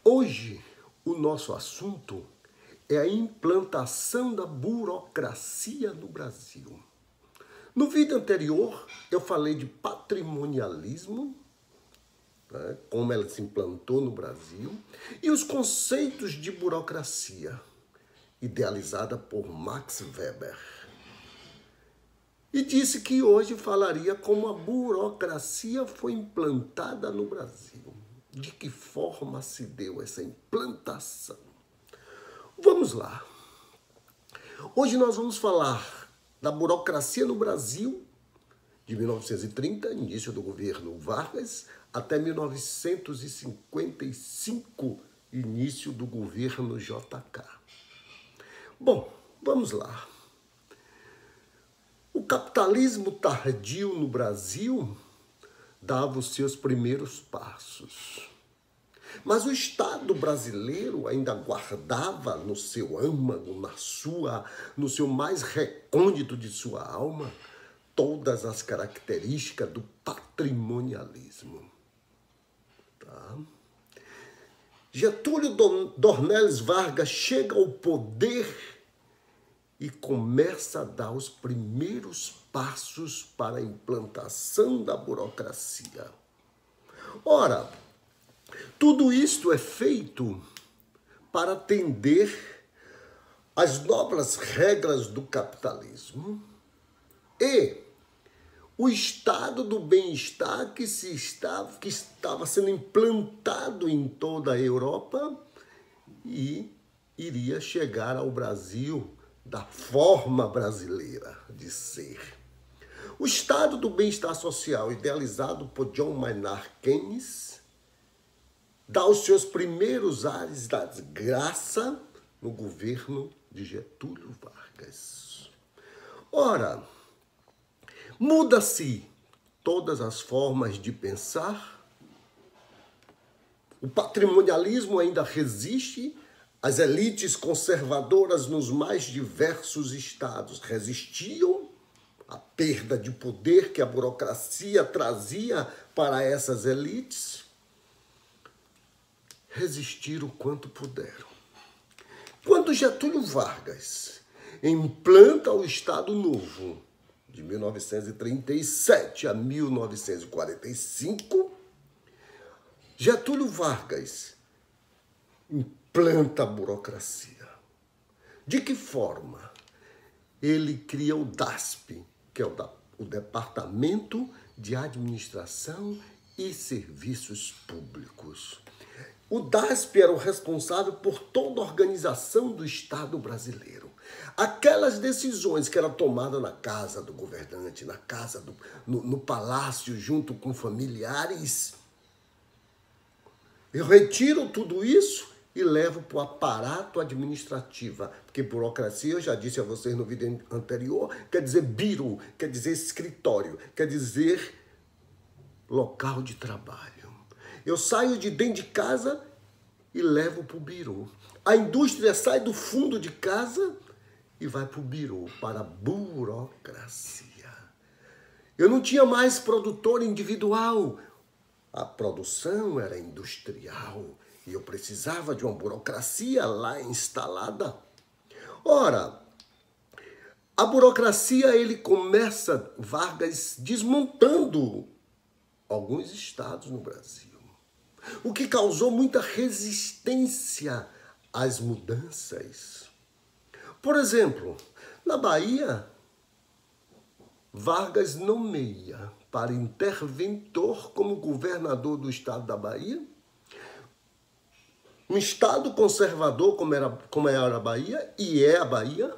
Hoje, o nosso assunto é a implantação da burocracia no Brasil. No vídeo anterior, eu falei de patrimonialismo, né, como ela se implantou no Brasil, e os conceitos de burocracia, idealizada por Max Weber. E disse que hoje falaria como a burocracia foi implantada no Brasil. De que forma se deu essa implantação? Vamos lá. Hoje nós vamos falar da burocracia no Brasil, de 1930, início do governo Vargas, até 1955, início do governo JK. Bom, vamos lá. O capitalismo tardio no Brasil dava os seus primeiros passos. Mas o Estado brasileiro ainda guardava no seu âmago, no seu mais recôndito de sua alma, todas as características do patrimonialismo. Tá? Getúlio Dornelles Vargas chega ao poder e começa a dar os primeiros passos para a implantação da burocracia. Ora, tudo isto é feito para atender às novas regras do capitalismo e o estado do bem-estar que estava sendo implantado em toda a Europa e iria chegar ao Brasil da forma brasileira de ser. O estado do bem-estar social, idealizado por John Maynard Keynes, dá os seus primeiros ares da desgraça no governo de Getúlio Vargas. Ora, muda-se todas as formas de pensar, o patrimonialismo ainda resiste, as elites conservadoras nos mais diversos estados resistiam à perda de poder que a burocracia trazia para essas elites. Resistiram o quanto puderam. Quando Getúlio Vargas implanta o Estado Novo, de 1937 a 1945, Getúlio Vargas implanta a burocracia. De que forma? Ele cria o DASP, que é o Departamento de Administração e Serviços Públicos. O DASP era o responsável por toda a organização do Estado brasileiro. Aquelas decisões que eram tomadas na casa do governante, no palácio, junto com familiares, eu retiro tudo isso e levo para o aparato administrativo. Porque burocracia, eu já disse a vocês no vídeo anterior, quer dizer biro, quer dizer escritório, quer dizer local de trabalho. Eu saio de dentro de casa e levo para o birô. A indústria sai do fundo de casa e vai para o birô, para a burocracia. Eu não tinha mais produtor individual. A produção era industrial e eu precisava de uma burocracia lá instalada. Ora, a burocracia, ele começa, Vargas, desmontando alguns estados no Brasil, o que causou muita resistência às mudanças. Por exemplo, na Bahia, Vargas nomeia para interventor como governador do estado da Bahia, um estado conservador como era a Bahia, e é a Bahia.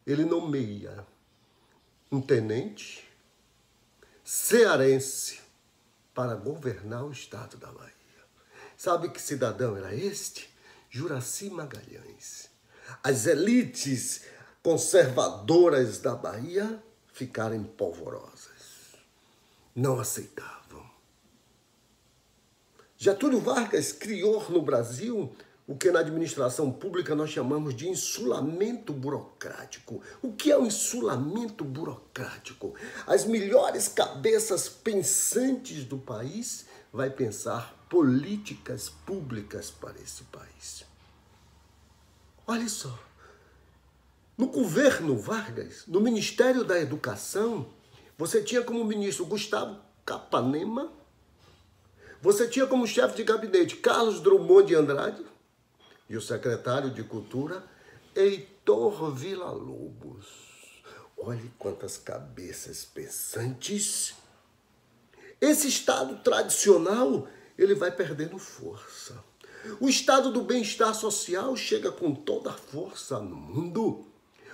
Ele nomeia um tenente cearense para governar o estado da Bahia. Sabe que cidadão era este? Juraci Magalhães. As elites conservadoras da Bahia ficaram empolvorosas. Não aceitavam. Getúlio Vargas criou no Brasil o que na administração pública nós chamamos de insulamento burocrático. O que é o insulamento burocrático? As melhores cabeças pensantes do país vai pensar políticas públicas para esse país. Olha só, no governo Vargas, no Ministério da Educação, você tinha como ministro Gustavo Capanema, você tinha como chefe de gabinete Carlos Drummond de Andrade e o secretário de Cultura, Heitor Villa-Lobos. Olhe quantas cabeças pensantes. Esse Estado tradicional, ele vai perdendo força. O Estado do bem-estar social chega com toda a força no mundo.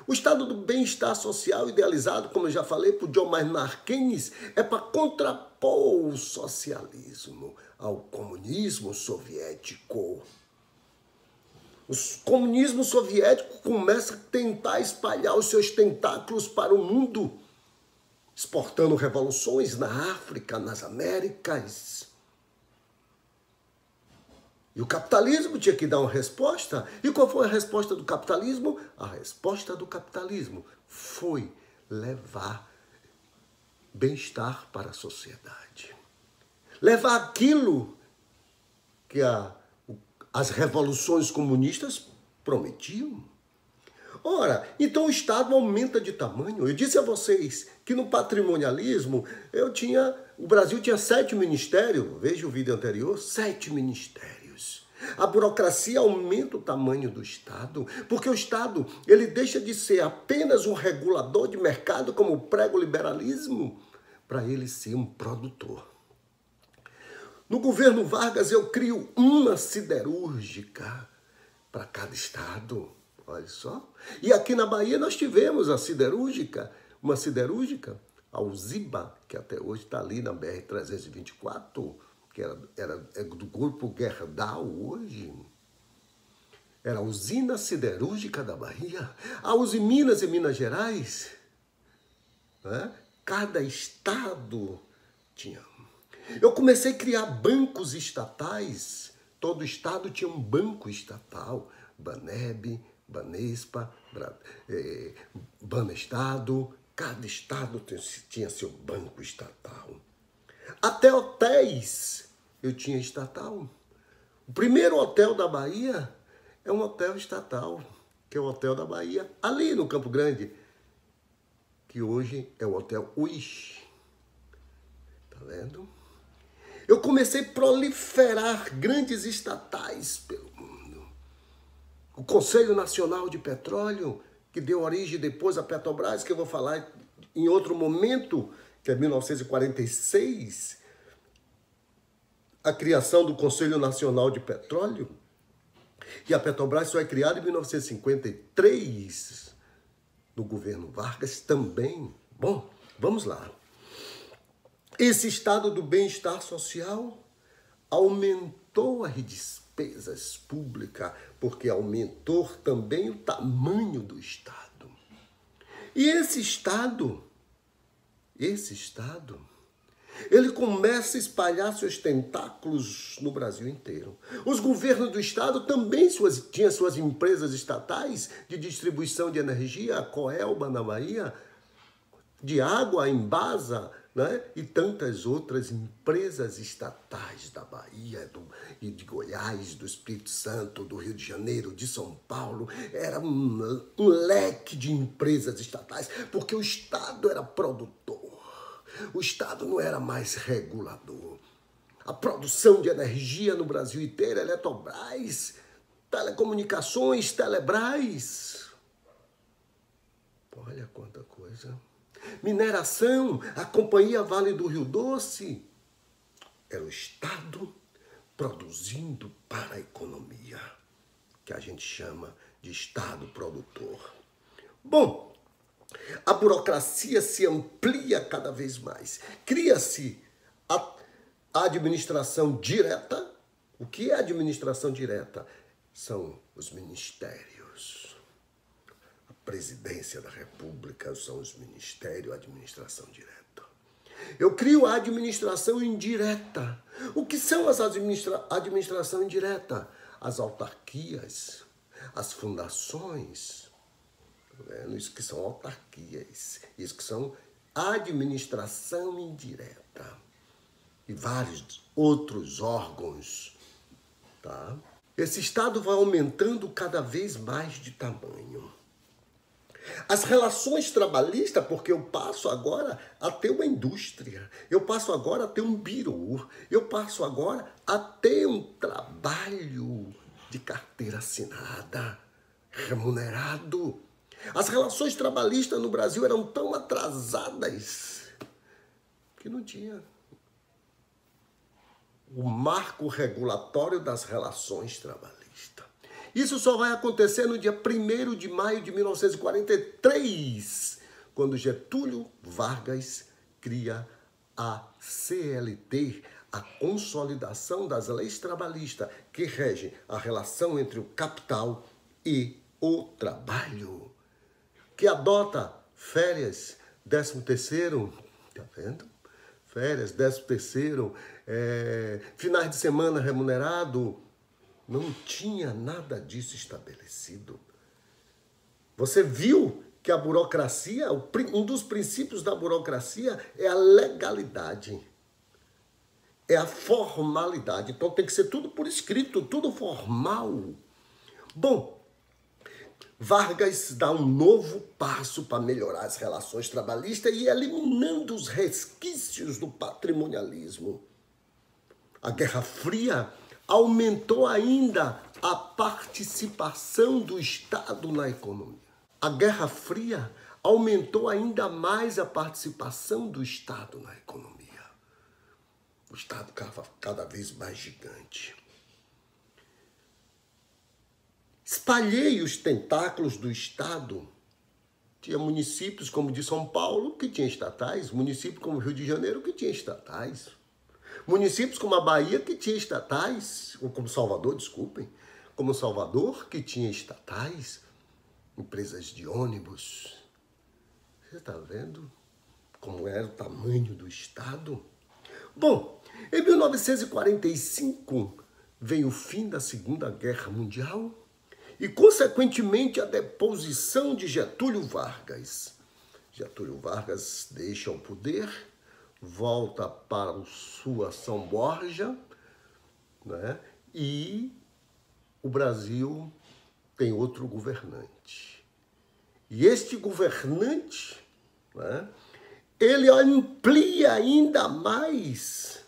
O Estado do bem-estar social, idealizado, como eu já falei, por John Maynard Keynes, é para contrapor o socialismo ao comunismo soviético. O comunismo soviético começa a tentar espalhar os seus tentáculos para o mundo, exportando revoluções na África, nas Américas. E o capitalismo tinha que dar uma resposta. E qual foi a resposta do capitalismo? A resposta do capitalismo foi levar bem-estar para a sociedade. Levar aquilo que as revoluções comunistas prometiam. Ora, então o Estado aumenta de tamanho. Eu disse a vocês que no patrimonialismo o Brasil tinha 7 ministérios, veja o vídeo anterior, 7 ministérios. A burocracia aumenta o tamanho do Estado, porque o Estado ele deixa de ser apenas um regulador de mercado, como prega o liberalismo, para ele ser um produtor. No governo Vargas eu crio uma siderúrgica para cada estado, olha só. E aqui na Bahia nós tivemos a siderúrgica, uma siderúrgica, a Uziba, que até hoje está ali na BR-324, que era do grupo Gerdau hoje. Era a usina siderúrgica da Bahia. A Usiminas em Minas Gerais. Né? Cada estado tinha. Eu comecei a criar bancos estatais. Todo estado tinha um banco estatal. Baneb, Banespa, Banestado. Cada estado tinha seu banco estatal. Até hotéis eu tinha estatal. O primeiro hotel da Bahia é um hotel estatal, que é o Hotel da Bahia, ali no Campo Grande, que hoje é o Hotel Wish. Tá vendo? Eu comecei a proliferar grandes estatais pelo mundo. O Conselho Nacional de Petróleo, que deu origem depois à Petrobras, que eu vou falar em outro momento, que é 1946, a criação do Conselho Nacional de Petróleo, e a Petrobras só é criada em 1953, no governo Vargas também. Bom, vamos lá. Esse estado do bem-estar social aumentou as despesas públicas, porque aumentou também o tamanho do Estado. E esse Estado, ele começa a espalhar seus tentáculos no Brasil inteiro. Os governos do Estado também tinham suas empresas estatais de distribuição de energia, a Coelba na Bahia, de água, a Embasa, né? E tantas outras empresas estatais da Bahia, e de Goiás, do Espírito Santo, do Rio de Janeiro, de São Paulo. Era um leque de empresas estatais, porque o Estado era produtor. O Estado não era mais regulador. A produção de energia no Brasil inteiro, Eletrobras, telecomunicações, Telebrás. Olha quanta coisa. Mineração, a Companhia Vale do Rio Doce. Era o Estado produzindo para a economia, que a gente chama de Estado produtor. Bom, a burocracia se amplia cada vez mais. Cria-se a administração direta. O que é administração direta? São os ministérios. A presidência da República são os ministérios, a administração direta. Eu crio a administração indireta. O que são as administração indireta? As autarquias, as fundações. Isso que são autarquias, isso que são administração indireta. e vários outros órgãos, tá? Esse Estado vai aumentando cada vez mais de tamanho. As relações trabalhistas, porque eu passo agora a ter uma indústria, eu passo agora a ter um birô, eu passo agora a ter um trabalho de carteira assinada, remunerado. As relações trabalhistas no Brasil eram tão atrasadas que não tinha o marco regulatório das relações trabalhistas. Isso só vai acontecer no dia 1º de maio de 1943, quando Getúlio Vargas cria a CLT, a Consolidação das Leis Trabalhistas, que rege a relação entre o capital e o trabalho, que adota férias, 13º, tá vendo? Férias, 13º, finais de semana remunerado. Não tinha nada disso estabelecido. Você viu que a burocracia, um dos princípios da burocracia é a legalidade, é a formalidade. Então tem que ser tudo por escrito, tudo formal. Bom, Vargas dá um novo passo para melhorar as relações trabalhistas e eliminando os resquícios do patrimonialismo. A Guerra Fria aumentou ainda a participação do Estado na economia. A Guerra Fria aumentou ainda mais a participação do Estado na economia. O Estado cada vez mais gigante. Espalhei os tentáculos do Estado. Tinha municípios como o de São Paulo, que tinha estatais, municípios como o Rio de Janeiro, que tinha estatais. Municípios como a Bahia, que tinha estatais, ou como Salvador, desculpem, como Salvador, que tinha estatais, empresas de ônibus. Você está vendo como era o tamanho do Estado? Bom, em 1945 veio o fim da Segunda Guerra Mundial e, consequentemente, a deposição de Getúlio Vargas. Getúlio Vargas deixa o poder, volta para sua São Borja, né? E o Brasil tem outro governante. E este governante, né, ele amplia ainda mais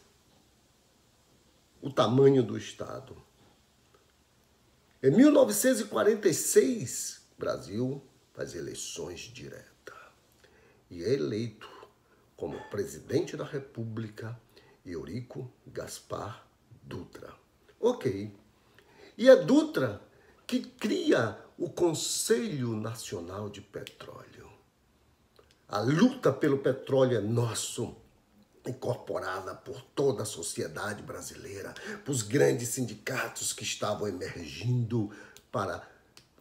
o tamanho do Estado. Em 1946, o Brasil faz eleições diretas e é eleito como presidente da República Eurico Gaspar Dutra. Ok. E é Dutra que cria o Conselho Nacional de Petróleo. A luta pelo petróleo é nosso, incorporada por toda a sociedade brasileira, por os grandes sindicatos que estavam emergindo para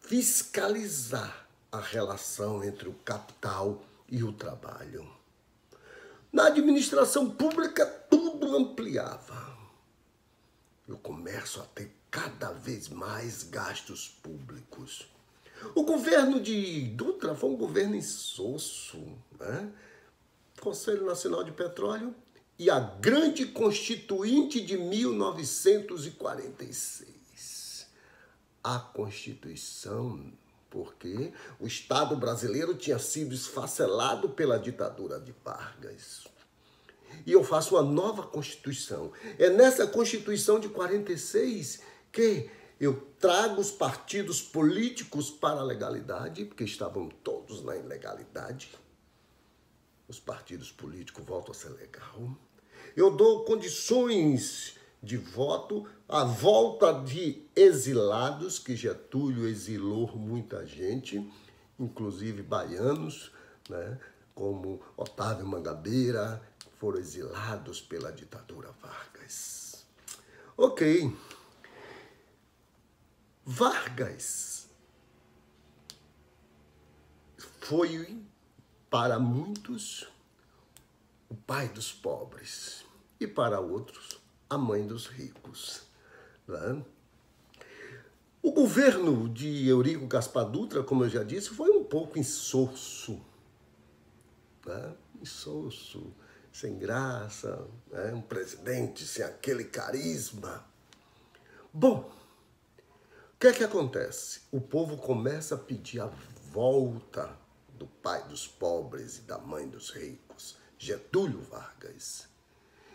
fiscalizar a relação entre o capital e o trabalho. Na administração pública, tudo ampliava. E o comércio a ter cada vez mais gastos públicos. O governo de Dutra foi um governo insosso, né? Conselho Nacional de Petróleo e a Grande Constituinte de 1946. A Constituição, porque o Estado brasileiro tinha sido esfacelado pela ditadura de Vargas. E eu faço uma nova Constituição. É nessa Constituição de 46 que eu trago os partidos políticos para a legalidade, porque estavam todos na ilegalidade. Os partidos políticos voltam a ser legal. Eu dou condições de voto, a volta de exilados, que Getúlio exilou muita gente, inclusive baianos, né, como Otávio Mangabeira, foram exilados pela ditadura Vargas. Ok. Vargas foi, para muitos, o pai dos pobres e, para outros, a mãe dos ricos. Né? O governo de Eurico Gaspar Dutra, como eu já disse, foi um pouco insosso. Né? Insosso. sem graça, né? Um presidente sem aquele carisma. Bom, o que é que acontece? O povo começa a pedir a volta do pai dos pobres e da mãe dos ricos, Getúlio Vargas.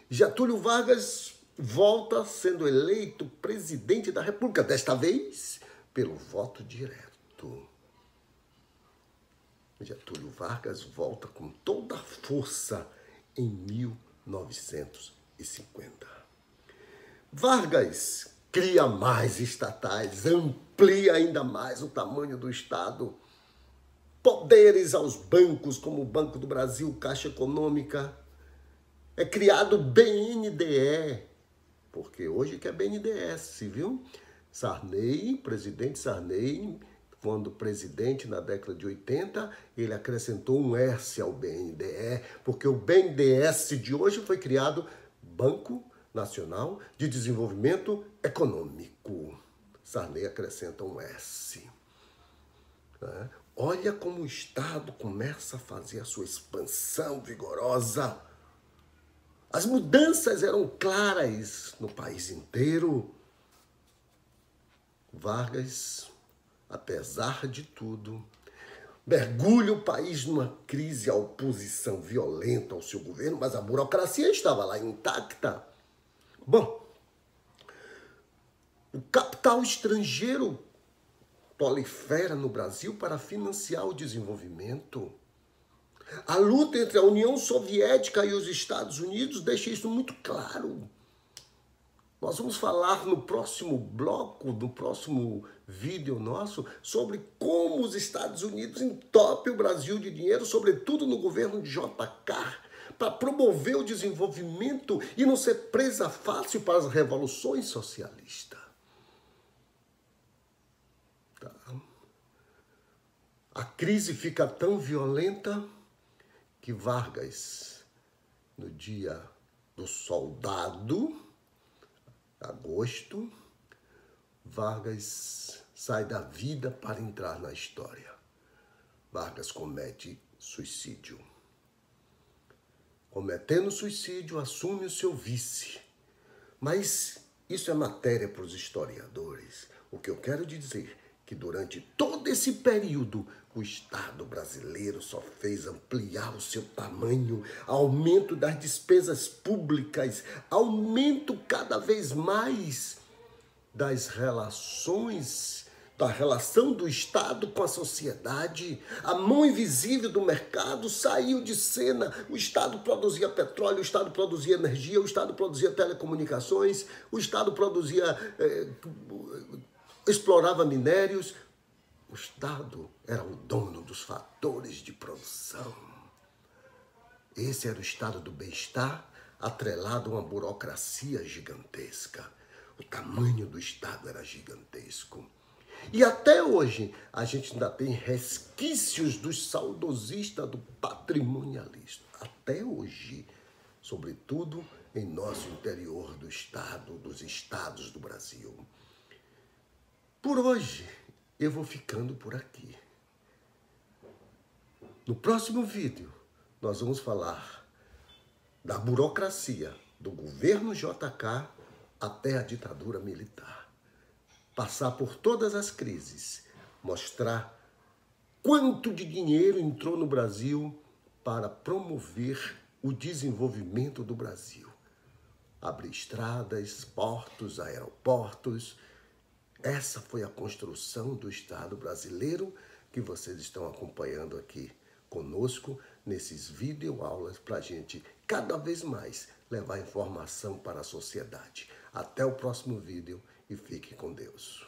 Getúlio Vargas volta sendo eleito presidente da República, desta vez pelo voto direto. Getúlio Vargas volta com toda a força em 1950. Vargas cria mais estatais, amplia ainda mais o tamanho do Estado, poderes aos bancos, como o Banco do Brasil, Caixa Econômica. É criado o BNDE, porque hoje que é BNDES, viu? Sarney, presidente Sarney, quando presidente na década de 80, ele acrescentou um S ao BNDE, porque o BNDES de hoje foi criado Banco Nacional de Desenvolvimento Econômico. Sarney acrescenta um S. Olha como o Estado começa a fazer a sua expansão vigorosa. As mudanças eram claras no país inteiro. Vargas, apesar de tudo, mergulha o país numa crise, a oposição violenta ao seu governo, mas a burocracia estava lá intacta. Bom, o capital estrangeiro prolifera no Brasil para financiar o desenvolvimento. A luta entre a União Soviética e os Estados Unidos deixa isso muito claro. Nós vamos falar no próximo bloco, no próximo vídeo nosso, sobre como os Estados Unidos entopem o Brasil de dinheiro, sobretudo no governo de JK, para promover o desenvolvimento e não ser presa fácil para as revoluções socialistas. Tá. A crise fica tão violenta que Vargas, no dia do soldado, agosto, Vargas sai da vida para entrar na história. Vargas comete suicídio. Cometendo suicídio, assume o seu vice. Mas isso é matéria para os historiadores. O que eu quero dizer é que durante todo esse período, o Estado brasileiro só fez ampliar o seu tamanho, aumento das despesas públicas, aumento cada vez mais das relações, da relação do Estado com a sociedade. A mão invisível do mercado saiu de cena. O Estado produzia petróleo, o Estado produzia energia, o Estado produzia telecomunicações, o Estado explorava minérios. O Estado era o dono dos fatores de produção. Esse era o estado do bem-estar, atrelado a uma burocracia gigantesca. O tamanho do Estado era gigantesco. E até hoje, a gente ainda tem resquícios dos saudosistas, do patrimonialista. Até hoje, sobretudo em nosso interior do Estado, dos estados do Brasil. Por hoje, eu vou ficando por aqui. No próximo vídeo, nós vamos falar da burocracia do governo JK até a ditadura militar. Passar por todas as crises, mostrar quanto de dinheiro entrou no Brasil para promover o desenvolvimento do Brasil. Abrir estradas, portos, aeroportos. Essa foi a construção do Estado brasileiro que vocês estão acompanhando aqui conosco nesses videoaulas para a gente cada vez mais levar informação para a sociedade. Até o próximo vídeo e fique com Deus.